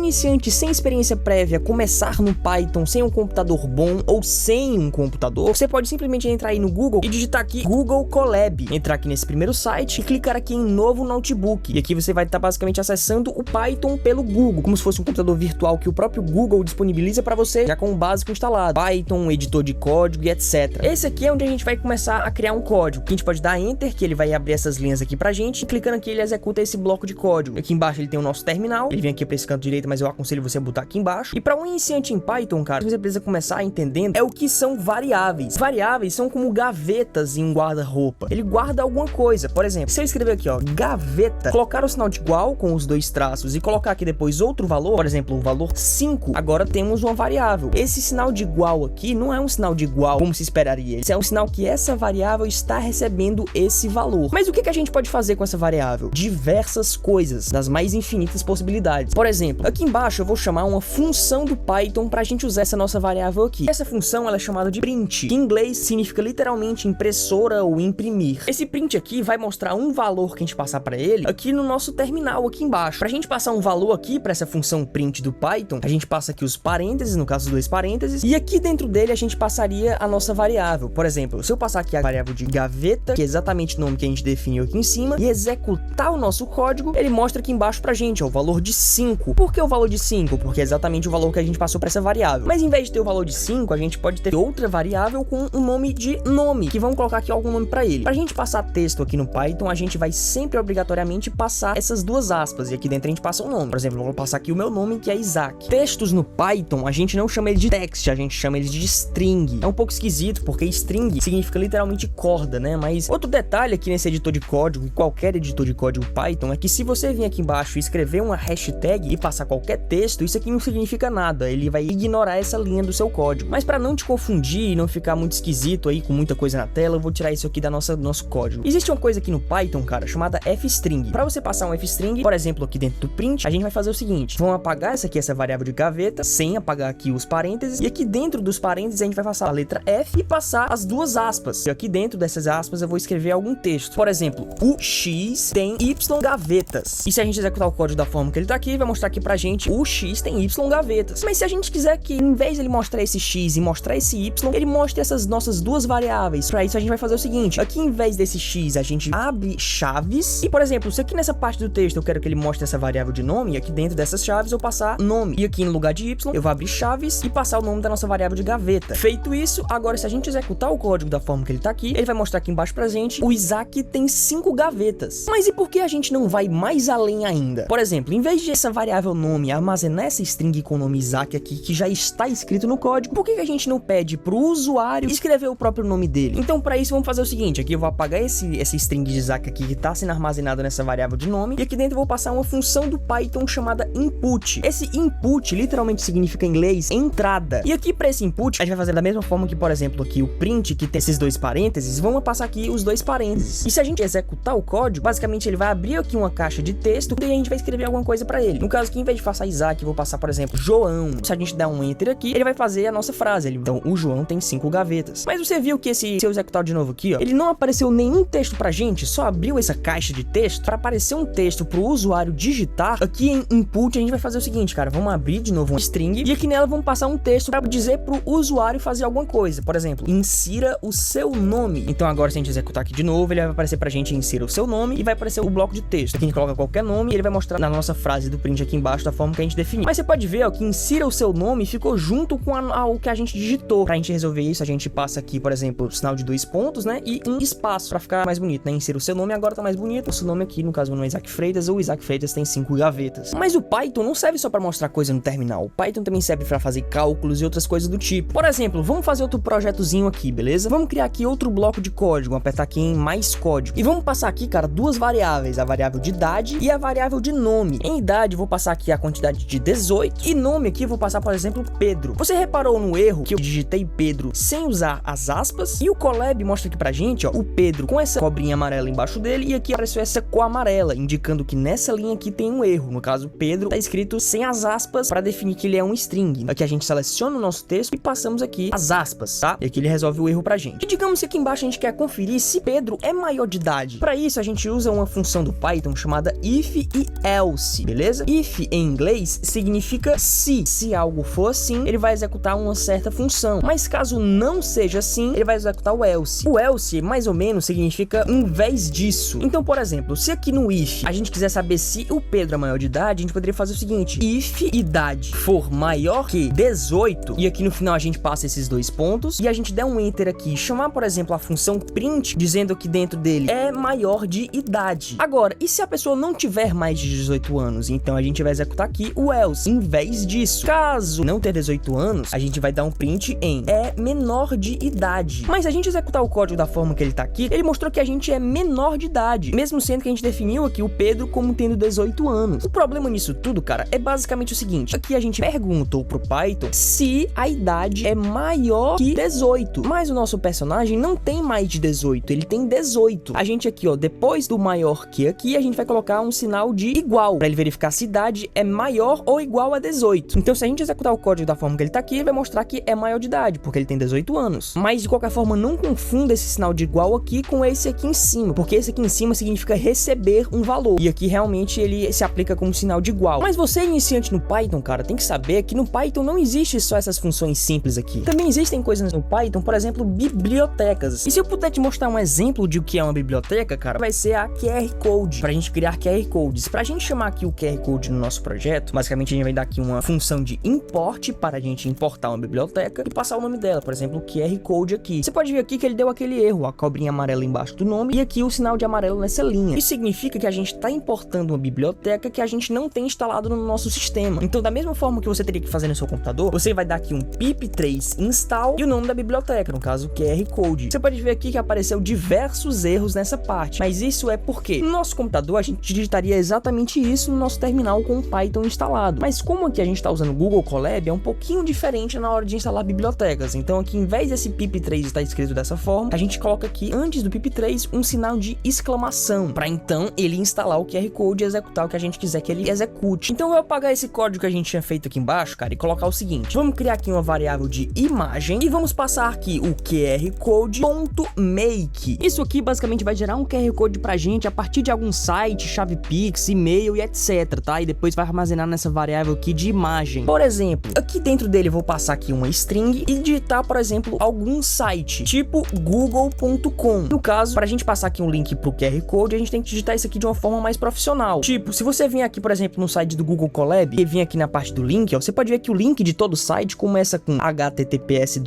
iniciante sem experiência prévia começar no Python sem um computador bom ou sem um computador, você pode simplesmente entrar aí no Google e digitar aqui Google Colab, entrar aqui nesse primeiro site e clicar aqui em novo notebook. E aqui você vai estar basicamente acessando o Python pelo Google, como se fosse um computador virtual que o próprio Google disponibiliza para você, já com o básico instalado, Python, editor de código e etc. Esse aqui é onde a gente vai começar a criar um código. A gente pode dar Enter, que ele vai abrir essas linhas aqui pra gente, e clicando aqui ele executa esse bloco de código. Aqui embaixo ele tem o nosso terminal, ele vem aqui para esse canto direito, mas eu aconselho você a botar aqui embaixo. E para um iniciante em Python, cara, você precisa começar entendendo é o que são variáveis. Variáveis são como gavetas em um guarda-roupa. Ele guarda alguma coisa. Por exemplo, se eu escrever aqui, ó, gaveta, colocar o sinal de igual com os dois traços e colocar aqui depois outro valor, por exemplo, o valor 5, agora temos uma variável. Esse sinal de igual aqui não é um sinal de igual como se esperaria. Esse é um sinal que essa variável está recebendo esse valor. Mas o que a gente pode fazer com essa variável? Diversas coisas, das mais infinitas possibilidades. Por exemplo, aqui embaixo eu vou chamar uma função do Python para a gente usar essa nossa variável aqui. Essa função ela é chamada de print, que em inglês significa literalmente impressora ou imprimir. Esse print aqui vai mostrar um valor que a gente passar para ele aqui no nosso terminal aqui embaixo. Para a gente passar um valor aqui para essa função print do Python, a gente passa aqui os parênteses, no caso os dois parênteses, e aqui dentro dele a gente passaria a nossa variável. Por exemplo, se eu passar aqui a variável de gaveta, que é exatamente o nome que a gente definiu aqui em cima, e executar o nosso código, ele mostra aqui embaixo pra gente, ó, o valor de 5. Por que o valor de 5? Porque é exatamente o valor que a gente passou para essa variável. Mas em vez de ter o valor de 5, a gente pode ter outra variável com um nome de nome, que vamos colocar aqui algum nome para ele. Pra gente passar texto aqui no Python, a gente vai sempre obrigatoriamente passar essas duas aspas, e aqui dentro a gente passa um nome. Por exemplo, eu vou passar aqui o meu nome, que é Isaac. Textos no Python, a gente não chama ele de text, a gente chama ele de string. É um pouco esquisito, porque string significa literalmente corda, né? Mas outro detalhe aqui nesse editor de código, e qualquer editor de código Python, é que se você vir aqui embaixo e escrever uma hashtag e passar qualquer texto, isso aqui não significa nada, ele vai ignorar essa linha do seu código. Mas para não te confundir e não ficar muito esquisito aí com muita coisa na tela, eu vou tirar isso aqui do nosso código. Existe uma coisa aqui no Python, cara, chamada fstring. Para você passar um fstring, por exemplo, aqui dentro do print, a gente vai fazer o seguinte: vamos apagar essa variável de gaveta, sem apagar aqui os parênteses, e aqui dentro dos parênteses a gente vai passar a letra F e passar as duas aspas. E aqui dentro dessas aspas eu vou escrever algum texto. Por exemplo, o X tem Y gavetas. E se a gente executar o código da forma que ele tá aqui, vai mostrar aqui pra gente o X tem Y gavetas. Mas se a gente quiser que, em vez de ele mostrar esse X e mostrar esse Y, ele mostre essas nossas duas variáveis. Para isso a gente vai fazer o seguinte: aqui em vez desse X a gente abre chaves. E por exemplo, se aqui nessa parte do texto eu quero que ele mostre essa variável de nome, e aqui dentro dessas chaves eu passar nome. E aqui no lugar de Y eu vou abrir chaves e passar o nome da nossa variável de gaveta. Feito isso, agora se a gente executar o código da forma que ele tá aqui, ele vai mostrar aqui embaixo pra gente: o Isaac tem 5 gavetas. Mas e por que a gente não vai mais além ainda? Por exemplo, em vez de essa variável nome armazenar essa string com o nome Isaac aqui, que já está escrito no código, por que a gente não pede pro usuário escrever o próprio nome dele? Então para isso vamos fazer o seguinte: aqui eu vou apagar essa string de Isaac aqui que tá sendo armazenado nessa variável de nome, e aqui dentro eu vou passar uma função do Python chamada input. Esse input literalmente significa em inglês entrada. E aqui para esse input a gente vai fazer da mesma forma que, por exemplo, aqui o print, que tem esses dois parênteses, vamos passar aqui os dois parênteses. E se a gente executar o código, basicamente ele vai abrir aqui uma caixa de texto e a gente vai escrever alguma coisa para ele. No caso aqui, em vez de passar Isaac, eu vou passar, por exemplo, João. Se a gente der um enter aqui, ele vai fazer a nossa frase. Então, o João tem 5 gavetas. Mas você viu que se eu executar de novo aqui, ó, ele não apareceu nenhum texto pra gente, só abriu essa caixa de texto para aparecer um texto pro usuário digitar. Aqui em input a gente vai fazer o seguinte, cara, vamos abrir de novo uma string e aqui nela vamos passar um texto para dizer pro usuário fazer alguma coisa. Por exemplo, insira o seu nome. Então agora se a gente executar aqui de novo, ele vai aparecer pra gente: insira o seu nome, e vai aparecer o bloco de texto. Aqui a gente coloca qualquer nome e ele vai mostrar na nossa frase do print aqui embaixo da forma que a gente definiu. Mas você pode ver, ó, que insira o seu nome ficou junto com o que a gente digitou. Pra gente resolver isso, a gente passa aqui, por exemplo, o sinal de 2 pontos, né, e um espaço pra ficar mais bonito, né? Insira o seu nome, agora tá mais bonito. O seu nome aqui, no caso, não é Isaac Freitas, ou Isaac Freitas tem 5 gavetas. Mas o Python não serve só pra mostrar coisa no terminal. O Python também serve pra fazer cálculos e outras coisas do tipo. Por exemplo, vamos fazer outro projetozinho aqui, beleza? Vamos criar aqui outro bloco de código, vamos apertar aqui em mais código. E vamos passar aqui, cara, duas variáveis, a variável de idade e a variável de nome. Em idade, eu vou passar aqui a quantidade de 18, e nome aqui eu vou passar, por exemplo, Pedro. Você reparou no erro que eu digitei Pedro sem usar as aspas? E o Colab mostra aqui pra gente, ó, o Pedro com essa cobrinha amarela embaixo dele, e aqui apareceu essa cor amarela, indicando que nessa linha aqui tem um erro. No caso, Pedro tá escrito sem as aspas para definir que ele é um string. Aqui a gente seleciona o nosso texto e passamos aqui as aspas, tá? E aqui ele resolve o erro pra gente. E digamos que aqui embaixo a gente quer conferir se Pedro é maior de idade. Para isso a gente usa uma função do Python chamada if e else, beleza? If em inglês significa se. Se algo for assim, ele vai executar uma certa função. Mas caso não seja assim, ele vai executar o else. O else, mais ou menos, significa em vez disso. Então, por exemplo, se aqui no if a gente quiser saber se o Pedro é maior de idade, a gente poderia fazer o seguinte: if idade for maior que 18, e aqui no final a gente passa esses dois pontos, e a gente der um enter aqui e chamar, por exemplo, a função print, dizendo que dentro dele é maior de idade. Agora, e se a pessoa não tiver mais de 18 anos? Então a gente vai executar aqui o else em vez disso. Caso não ter 18 anos, a gente vai dar um print em é menor de idade. Mas se a gente executar o código da forma que ele tá aqui, ele mostrou que a gente é menor de idade, mesmo sendo que a gente definiu aqui o Pedro como tendo 18 anos. O problema nisso tudo, cara, é basicamente o seguinte: aqui a gente perguntou pro Python se a idade é maior que 18, mas o nosso personagem não tem mais de 18, ele tem 18. A gente aqui, ó, depois do maior que aqui, a gente vai colocar um sinal de igual, para ele verificar se a idade é maior ou igual a 18. Então, se a gente executar o código da forma que ele tá aqui, ele vai mostrar que é maior de idade, porque ele tem 18 anos. Mas, de qualquer forma, não confunda esse sinal de igual aqui com esse aqui em cima, porque esse aqui em cima significa receber um valor, e aqui realmente ele se aplica como sinal de igual. Mas você, iniciante no Python, cara, tem que saber que no Python não existe só essas funções simples aqui. Também existem coisas no Python, por exemplo, bibliotecas. E se eu puder te mostrar um exemplo de o que é uma biblioteca, cara, vai ser a QR Code, pra gente criar QR Codes. Pra gente chamar aqui o QR Code no nosso projeto, basicamente a gente vai dar aqui uma função de import para a gente importar uma biblioteca e passar o nome dela, por exemplo, o QR Code aqui. Você pode ver aqui que ele deu aquele erro, a cobrinha amarela embaixo do nome e aqui o sinal de amarelo nessa linha. Isso significa que a gente está importando uma biblioteca que a gente não tem instalado no nosso sistema. Então, da mesma forma que você teria que fazer no seu computador, você vai dar aqui um pip3 install e o nome da biblioteca, no caso, QR Code. Você pode ver aqui que apareceu diversos erros nessa parte, mas isso é porque no nosso computador a gente digitaria exatamente isso no nosso terminal com o Python instalado. Mas como aqui a gente está usando o Google Colab, é um pouquinho diferente na hora de instalar bibliotecas. Então aqui, em vez desse pip3 estar escrito dessa forma, a gente coloca aqui antes do pip3 um sinal de exclamação, para então ele instalar o QR Code e executar o que a gente quiser que ele execute. Então eu vou apagar esse código que a gente tinha feito aqui embaixo, cara, e colocar o seguinte: vamos criar aqui uma variável de imagem e vamos passar aqui o QR Code.make. Isso aqui basicamente vai gerar um QR Code pra gente a partir de algum site, chave Pix, e-mail e etc, tá? E depois vai armazenar nessa variável aqui de imagem. Por exemplo, aqui dentro dele eu vou passar aqui uma string e digitar, por exemplo, algum site, tipo google.com. No caso, pra gente passar aqui um link pro QR Code, a gente tem que digitar isso aqui de uma forma mais profissional. Tipo, se você vir aqui, por exemplo, no site do Google Colab e vir aqui na parte do link, ó, você pode ver que o link de todo o site começa com https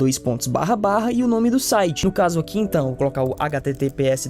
e o nome do site. No caso aqui, então, eu vou colocar o https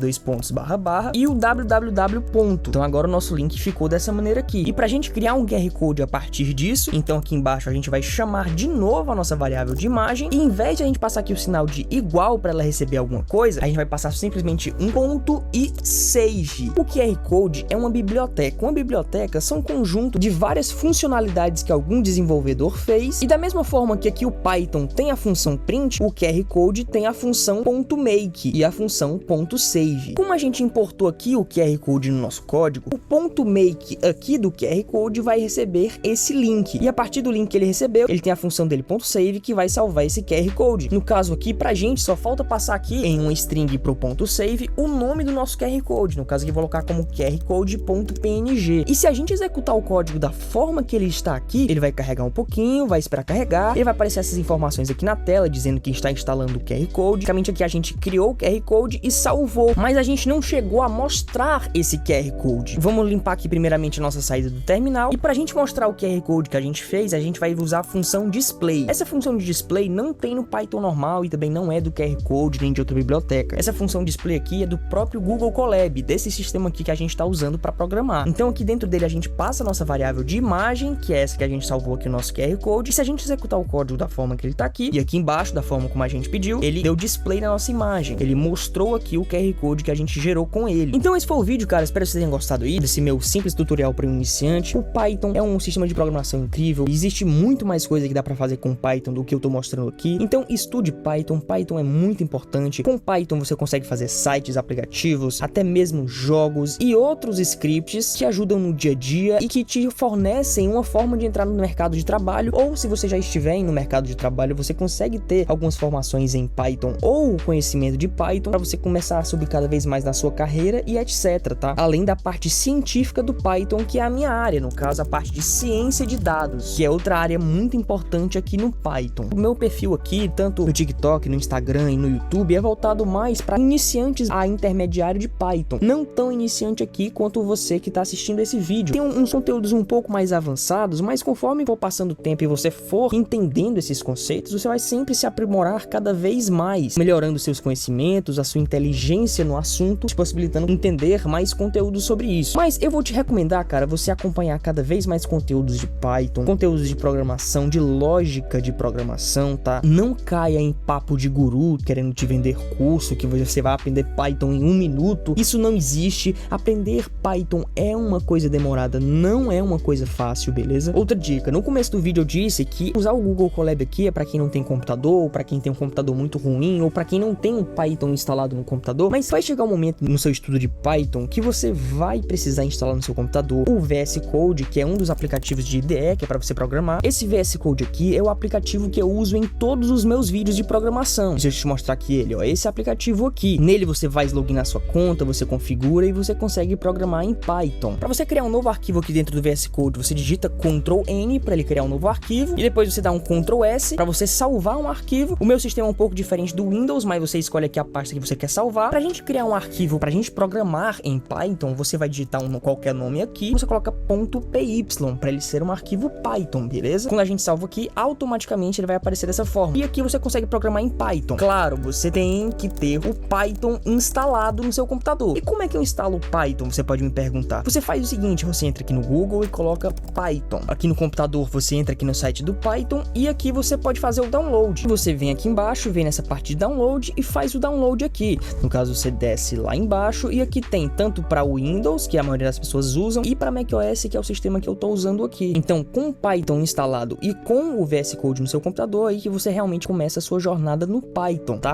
e o www. Então agora o nosso link ficou dessa maneira aqui. E pra gente criar um QR Code a partir disso, então aqui embaixo a gente vai chamar de novo a nossa variável de imagem e em vez de a gente passar aqui o sinal de igual para ela receber alguma coisa, a gente vai passar simplesmente um ponto e save. O QR Code é uma biblioteca. Uma biblioteca são um conjunto de várias funcionalidades que algum desenvolvedor fez, e da mesma forma que aqui o Python tem a função print, o QR Code tem a função .make e a função .save. Como a gente importou aqui o QR Code no nosso código, o .make aqui do QR Code vai receber esse link, e a partir do link que ele recebeu, ele tem a função dele .save que vai salvar esse QR Code. No caso aqui, pra gente só falta passar aqui em uma string pro .save o nome do nosso QR Code, no caso aqui vou colocar como QR Code.png. E se a gente executar o código da forma que ele está aqui, ele vai carregar um pouquinho, vai esperar carregar, ele vai aparecer essas informações aqui na tela dizendo que está instalando o QR Code. Basicamente aqui a gente criou o QR Code e salvou, mas a gente não chegou a mostrar esse QR Code. Vamos limpar aqui primeiramente a nossa saída do terminal, e pra gente mostrar o QR Code que a gente fez, a gente vai usar a função display. Essa função de display não tem no Python normal e também não é do QR Code nem de outra biblioteca. Essa função display aqui é do próprio Google Colab, desse sistema aqui que a gente está usando para programar. Então aqui dentro dele a gente passa a nossa variável de imagem, que é essa que a gente salvou aqui no nosso QR Code, e se a gente executar o código da forma que ele tá aqui, e aqui embaixo da forma como a gente pediu, ele deu display na nossa imagem, ele mostrou aqui o QR Code que a gente gerou com ele. Então esse foi o vídeo, cara, espero que vocês tenham gostado aí desse meu simples tutorial para um iniciante. O Python é um sistema de programação incrível, existe muito mais coisa que dá para fazer com Python do que eu tô mostrando aqui, então estude Python. Python é muito importante. Com Python você consegue fazer sites, aplicativos, até mesmo jogos e outros scripts que ajudam no dia a dia e que te fornecem uma forma de entrar no mercado de trabalho, ou se você já estiver no mercado de trabalho, você consegue ter algumas formações em Python ou conhecimento de Python para você começar a subir cada vez mais na sua carreira e etc, tá? Além da parte científica do Python, que é a minha área, no caso a parte de ciência de dados, que é outra área muito importante aqui no Python. O meu perfil aqui, tanto no TikTok, no Instagram e no YouTube, é voltado mais para iniciantes a intermediário de Python. Não tão iniciante aqui quanto você que está assistindo esse vídeo. Tem uns conteúdos um pouco mais avançados, mas conforme for passando o tempo e você for entendendo esses conceitos, você vai sempre se aprimorar cada vez mais, melhorando seus conhecimentos, a sua inteligência no assunto, te possibilitando entender mais conteúdos sobre isso. Mas eu vou te recomendar, cara, você acompanhar cada vez mais conteúdos de Python, conteúdos de programação, de lógica de programação, tá? Não caia em papo de guru querendo te vender curso que você vai aprender Python em 1 minuto. Isso não existe. Aprender Python é uma coisa demorada, não é uma coisa fácil, beleza? Outra dica, no começo do vídeo eu disse que usar o Google Colab aqui é para quem não tem computador, ou para quem tem um computador muito ruim, ou para quem não tem um Python instalado no computador, mas vai chegar um momento no seu estudo de Python que você vai precisar instalar no seu computador o VS Code, que é um dos aplicativos de IDE, que é para você programar. Esse VS Code aqui é o aplicativo que eu uso em todos os meus vídeos de programação. Deixa eu te mostrar aqui ele, ó, esse aplicativo aqui. Nele você vai loginar sua conta, você configura e você consegue programar em Python. Para você criar um novo arquivo aqui dentro do VS Code, você digita Ctrl N para ele criar um novo arquivo e depois você dá um Ctrl S para você salvar um arquivo. O meu sistema é um pouco diferente do Windows, mas você escolhe aqui a pasta que você quer salvar. Pra gente criar um arquivo, pra gente programar em Python, você vai digitar qualquer nome aqui, você coloca .py para ele ser um arquivo Python, beleza? Quando a gente salva aqui, automaticamente ele vai aparecer dessa forma. E aqui você consegue programar em Python. Claro, você tem que ter o Python instalado no seu computador. E como é que eu instalo o Python? Você pode me perguntar. Você faz o seguinte, você entra aqui no Google e coloca Python. Aqui no computador você entra aqui no site do Python e aqui você pode fazer o download. Você vem aqui embaixo, vem nessa parte de download e faz o download aqui. No caso você desce lá embaixo e aqui tem tanto para Windows, que a maioria das pessoas usam, e para macOS, que é o sistema que eu tô usando aqui. Então, com o Python instalado e com o VS Code no seu computador, aí que você realmente começa a sua jornada no Python, tá?